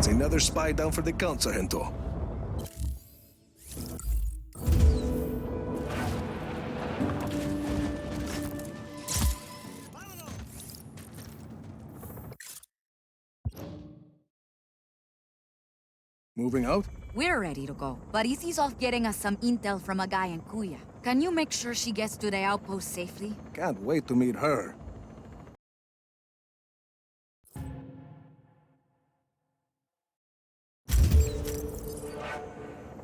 That's another spy down for the count, Sargento. Moving out? We're ready to go, but Izzy's off getting us some intel from a guy in Kuya. Can you make sure she gets to the outpost safely? Can't wait to meet her.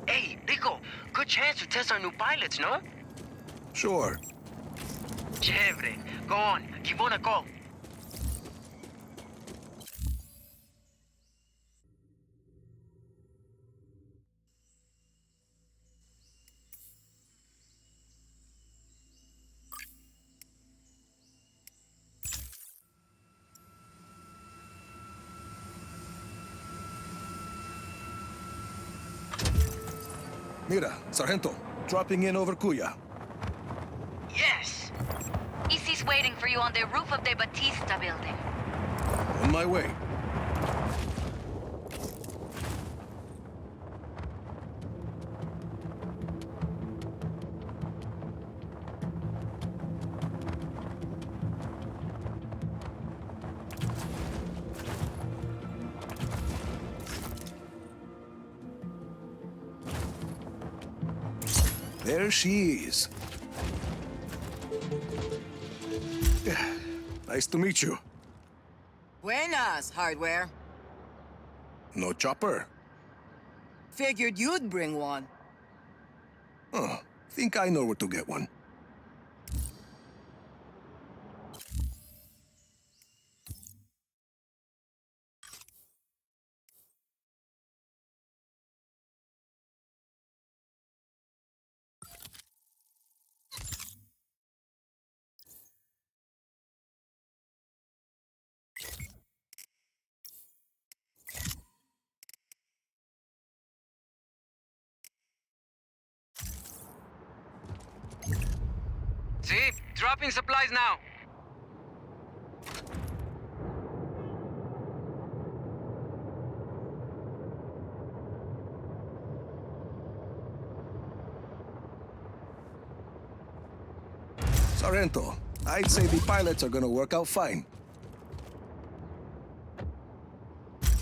Hey, Rico, good chance to test our new pilots, no? Sure. Chévere. Go on, give one a call. Mira, Sargento, dropping in over Kuya. Yes. Izzy's waiting for you on the roof of the Batista building. On my way. There she is. Nice to meet you. Buenas, hardware. No chopper? Figured you'd bring one. Oh, think I know where to get one. See? Dropping supplies now. Sargento, I'd say the pilots are gonna work out fine.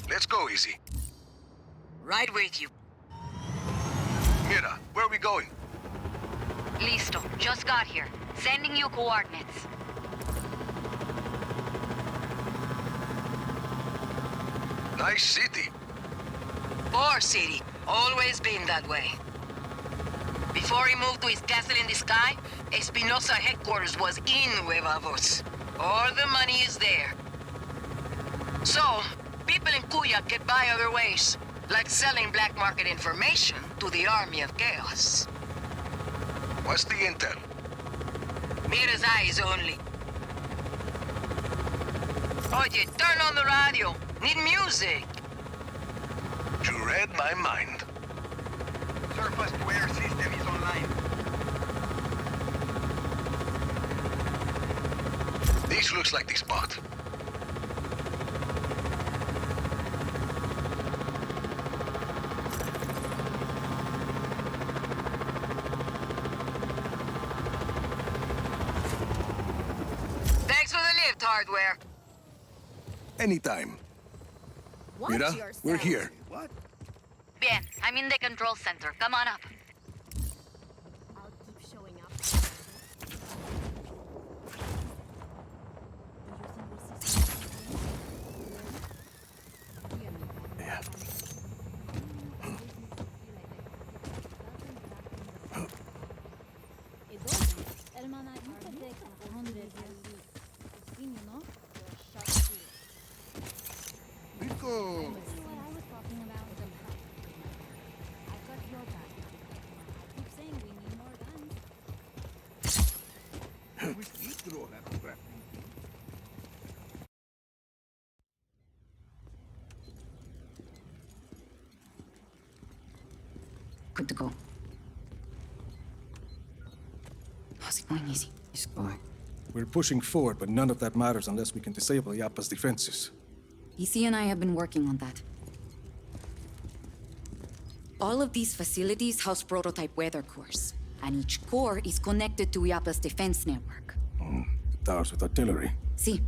Let's go, Izzy. Right with you. Mira, where are we going? Listo, just got here. Sending you coordinates. Nice city. Or city. Always been that way. Before he moved to his castle in the sky, Espinosa headquarters was in Huevavos. All the money is there. So, people in Kuya get by other ways, like selling black market information to the army of chaos. What's the intel? Mira's eyes only. Oye, turn on the radio. Need music. You read my mind. Surface to air system is online. This looks like the spot. Thanks for the lift, hardware. Anytime. Mira, we're here. What? Bien, I'm in the control center. Come on up. I'll keep showing up. Yeah. Rico! Good to go. How's it going, Izzy? Just go. We're pushing forward, but none of that matters unless we can disable Illapa's defenses. Izzy and I have been working on that. All of these facilities house prototype weather cores, and each core is connected to Illapa's defense network. Towers with artillery. See,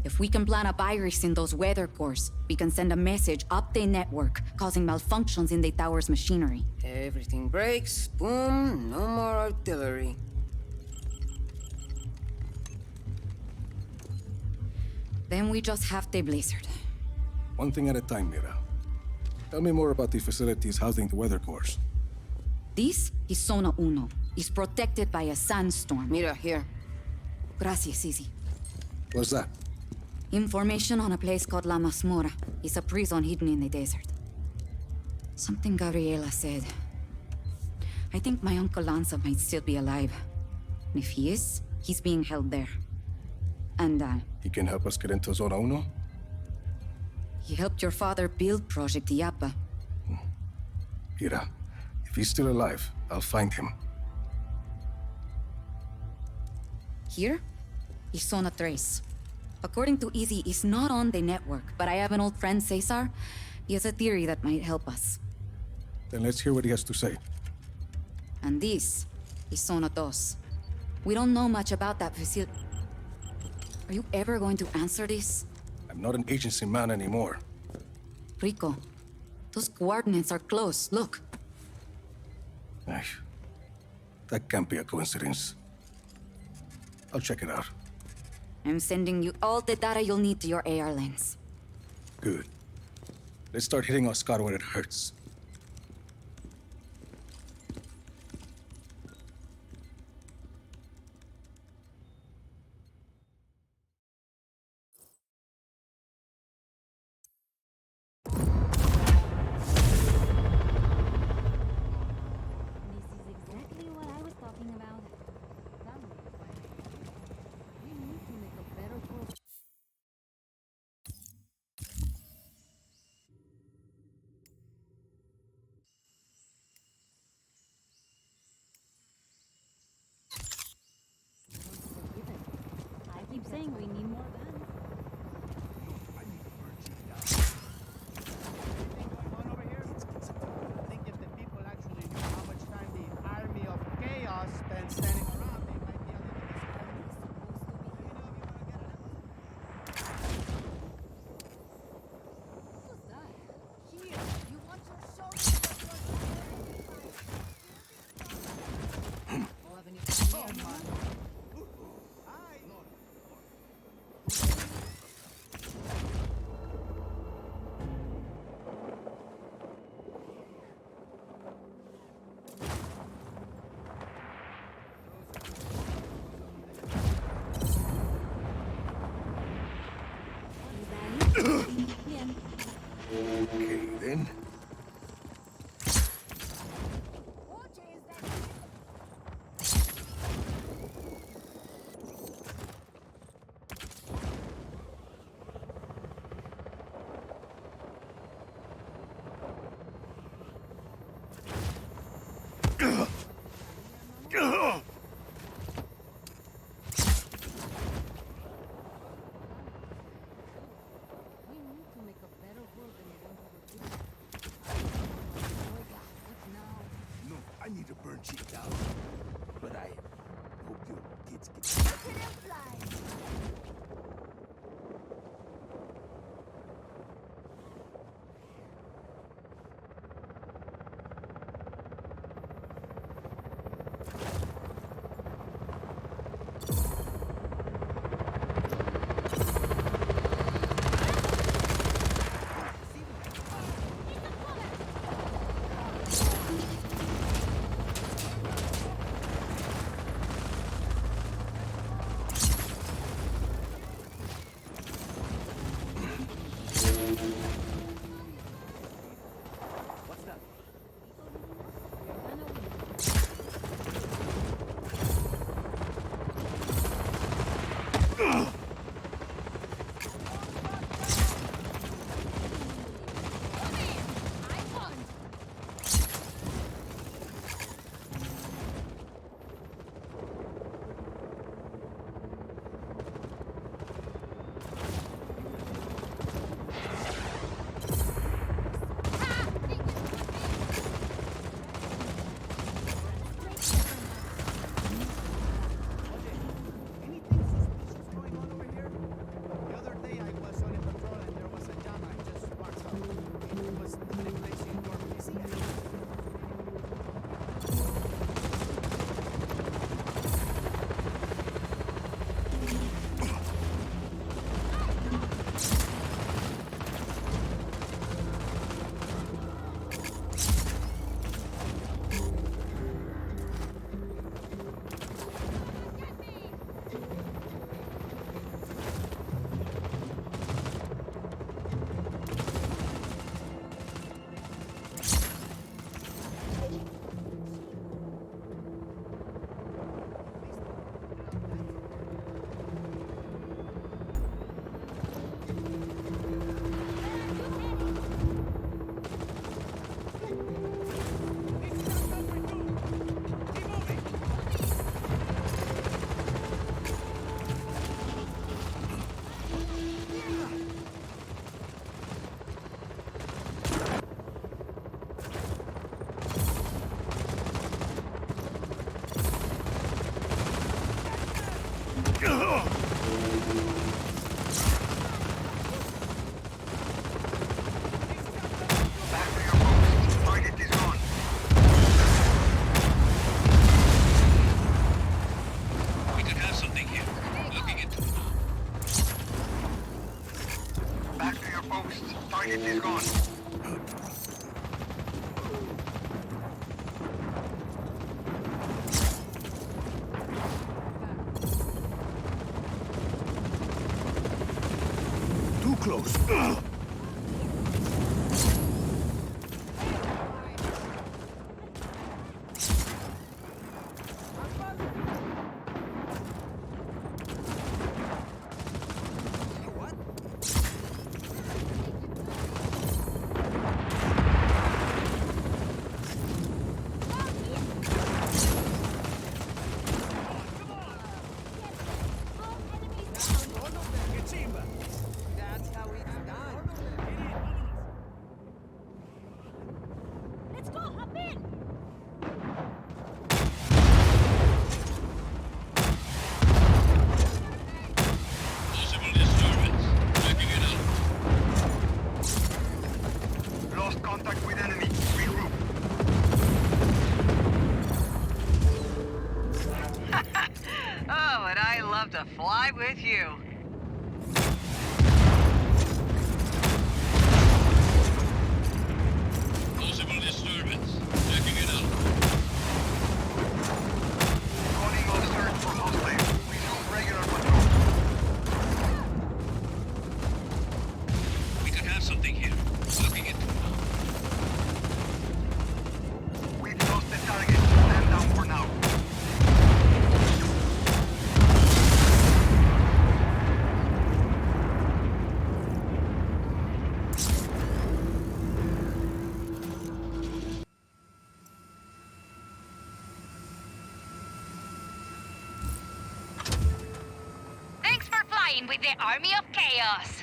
if we can plant a virus in those weather cores, we can send a message up the network, causing malfunctions in the tower's machinery. Everything breaks, boom, no more artillery. Then we just have the blizzard. One thing at a time, Mira. Tell me more about the facilities housing the weather cores. This is Zona Uno. It's protected by a sandstorm. Mira, here. Gracias, Izzy. What's that? Information on a place called La Masmorra. It's a prison hidden in the desert. Something Gabriela said. I think my Uncle Lanza might still be alive. And if he is, he's being held there. And, He can help us get into Zona Uno? he helped your father build Project Illapa. Mira, if he's still alive, I'll find him. Here is Zona Tres. According to Izzy, it's not on the network, but I have an old friend, Cesar. He has a theory that might help us. Then let's hear what he has to say. And this is Zona Dos. We don't know much about that facility. Are you ever going to answer this? I'm not an agency man anymore. Rico, those coordinates are close. Look. Ay, that can't be a coincidence. I'll check it out. I'm sending you all the data you'll need to your AR lens. Good. Let's start hitting Oscar where it hurts. This is exactly what I was talking about. We need to make a better course. I keep saying we need more guns. I think if the people actually knew how much time the army of chaos spent standing around, they might be a little bit Okay, then. We need to make a better world than the one we were given. What now? No, I need to burn shit down. But I hope your kids get... Too close. That's how it's done. Let's go, hop in! Possible disturbance. Checking it out. Lost contact with enemy. Regroup. Oh, and I love to fly with you. Possible disturbance. Checking it out. Calling all search for hostiles. Resume regular patrol. We could have something here. Looking into it now. We've lost the target. Stand down for now. Thanks for flying with the Army of Chaos.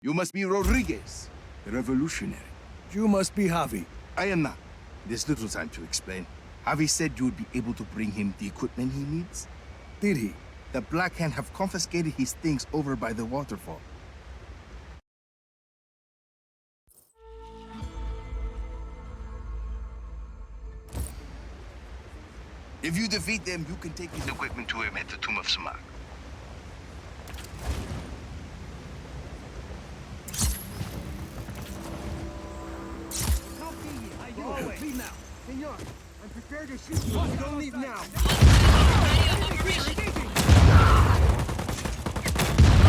You must be Rodríguez, the revolutionary. You must be Javi. I am not. There's little time to explain. Javi said you would be able to bring him the equipment he needs. Did he? The Black Hand have confiscated his things over by the waterfall. If you defeat them, you can take his equipment to him at the Tomb of Samak. Leave now. Senor, I'm prepared to shoot you. Don't leave now.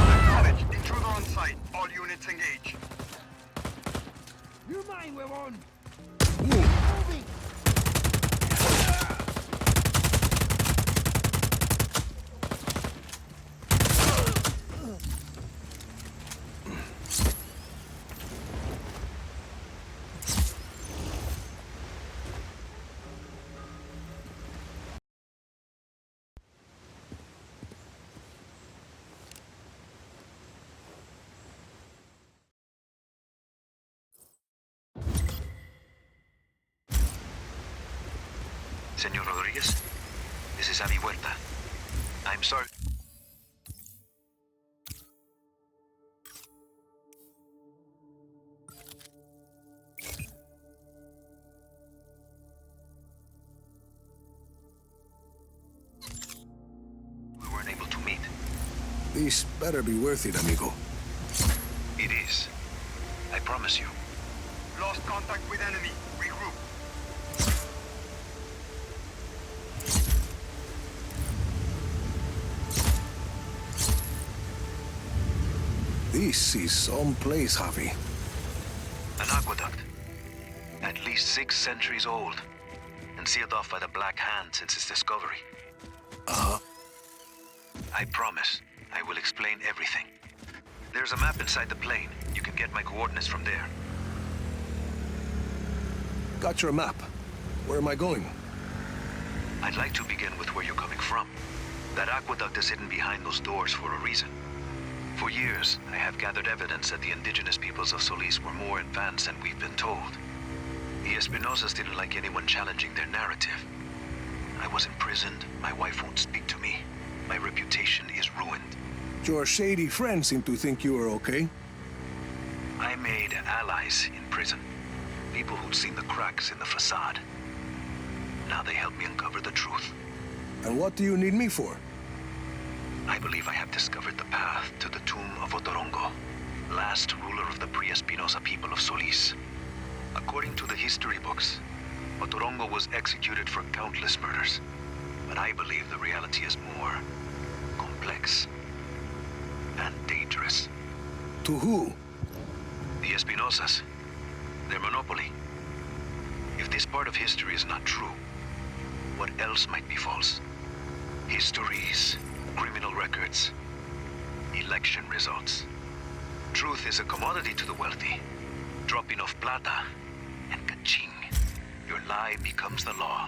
Acknowledged. Intruder on site. All units engage. You're mine, huevón. Senor Rodríguez, this is Javi Huerta. I'm sorry. We weren't able to meet. This better be worth it, amigo. It is. I promise you. Lost contact with enemy. Regroup. This is some place, Javi. An aqueduct. At least 6 centuries old. And sealed off by the Black Hand since its discovery. Uh-huh. I promise. I will explain everything. There's a map inside the plane. You can get my coordinates from there. Got your map. Where am I going? I'd like to begin with where you're coming from. That aqueduct is hidden behind those doors for a reason. For years, I have gathered evidence that the indigenous peoples of Solís were more advanced than we've been told. The Espinosas didn't like anyone challenging their narrative. I was imprisoned, my wife won't speak to me, my reputation is ruined. Your shady friends seem to think you are okay. I made allies in prison. People who'd seen the cracks in the facade. Now they help me uncover the truth. And what do you need me for? I believe I have discovered the path to the tomb of Otorongo, last ruler of the pre-Espinosa people of Solís. According to the history books, Otorongo was executed for countless murders. But I believe the reality is more complex and dangerous. To who? The Espinosas. Their monopoly. If this part of history is not true, what else might be false? Histories, criminal records, election results. Truth is a commodity to the wealthy. Drop enough plata, and ka-ching, your lie becomes the law.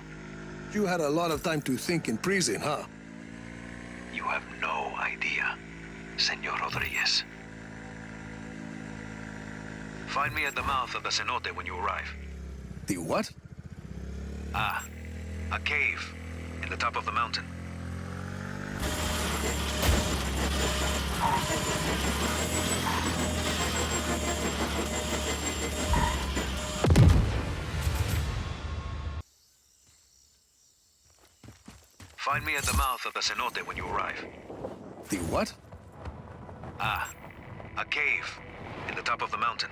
You had a lot of time to think in prison, huh? You have no idea, Senor Rodríguez. Find me at the mouth of the cenote when you arrive. The what? Ah, a cave in the top of the mountain. Find me at the mouth of the cenote when you arrive. The what? Ah, a cave in the top of the mountain.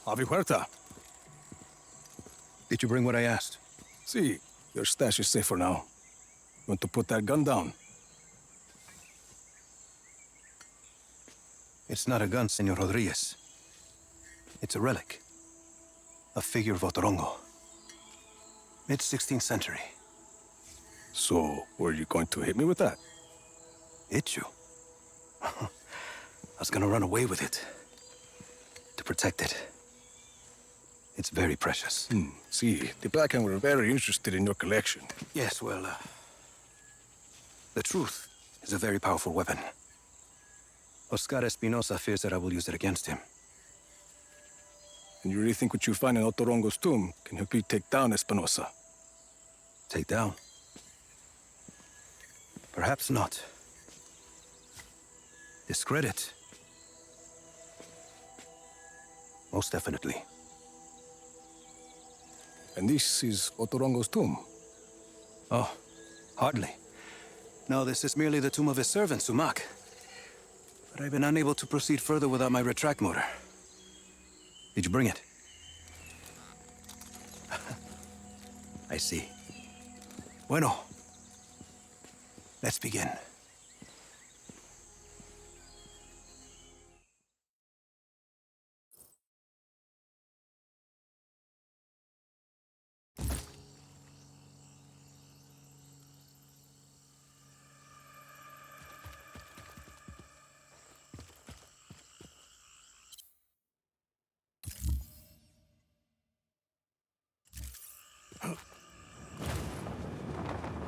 Javi Huerta. Did you bring what I asked? See, your stash is safe for now. Want to put that gun down? It's not a gun, Senor Rodríguez. It's a relic. A figure of Otorongo. Mid-16th century. So, were you going to hit me with that? Hit you? I was gonna run away with it. To protect it. It's very precious. See, the Black Hand were very interested in your collection. Yes, well, the truth is a very powerful weapon. Oscar Espinosa fears that I will use it against him. And you really think what you find in Otorongo's tomb can help you take down Espinosa? Take down? Perhaps not. Discredit? Most definitely. And this is Otorongo's tomb? Oh, hardly. No, this is merely the tomb of his servant, Sumac. But I've been unable to proceed further without my retract motor. Did you bring it? I see. Bueno. Let's begin.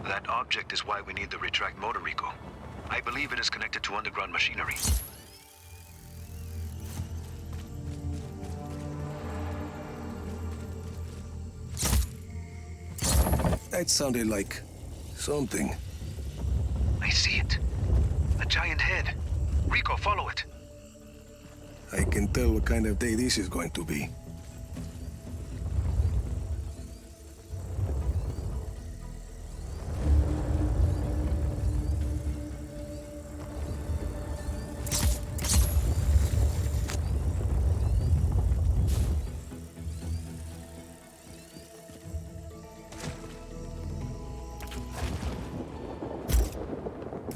That object is why we need the retract motor, Rico. I believe it is connected to underground machinery. That sounded like something. I see it. A giant head. Rico, follow it. I can tell what kind of day this is going to be.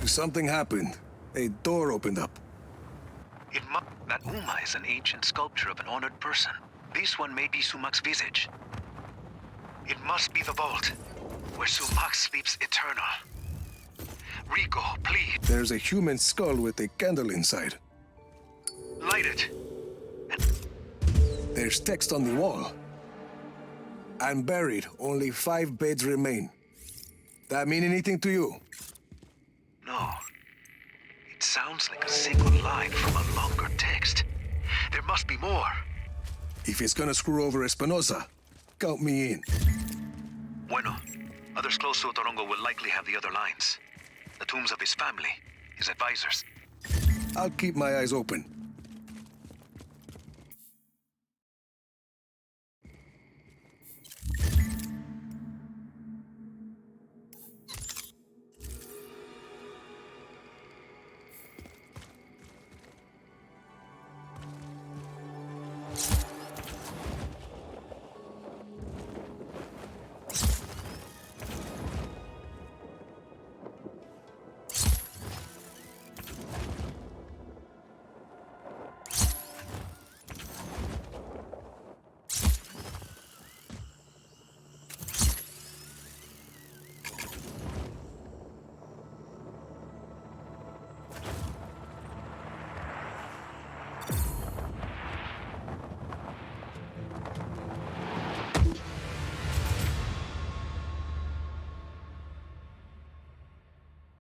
Something happened. A door opened up. That Uma is an ancient sculpture of an honored person. This one may be Sumak's visage. It must be the vault, where Sumak sleeps eternal. Rico, please. There's a human skull with a candle inside. Light it. There's text on the wall. I'm buried. Only 5 beds remain. That mean anything to you? No. It sounds like a single line from a longer text. There must be more. If it's gonna screw over Espinosa, count me in. Bueno. Others close to Otorongo will likely have the other lines. The tombs of his family, his advisors. I'll keep my eyes open.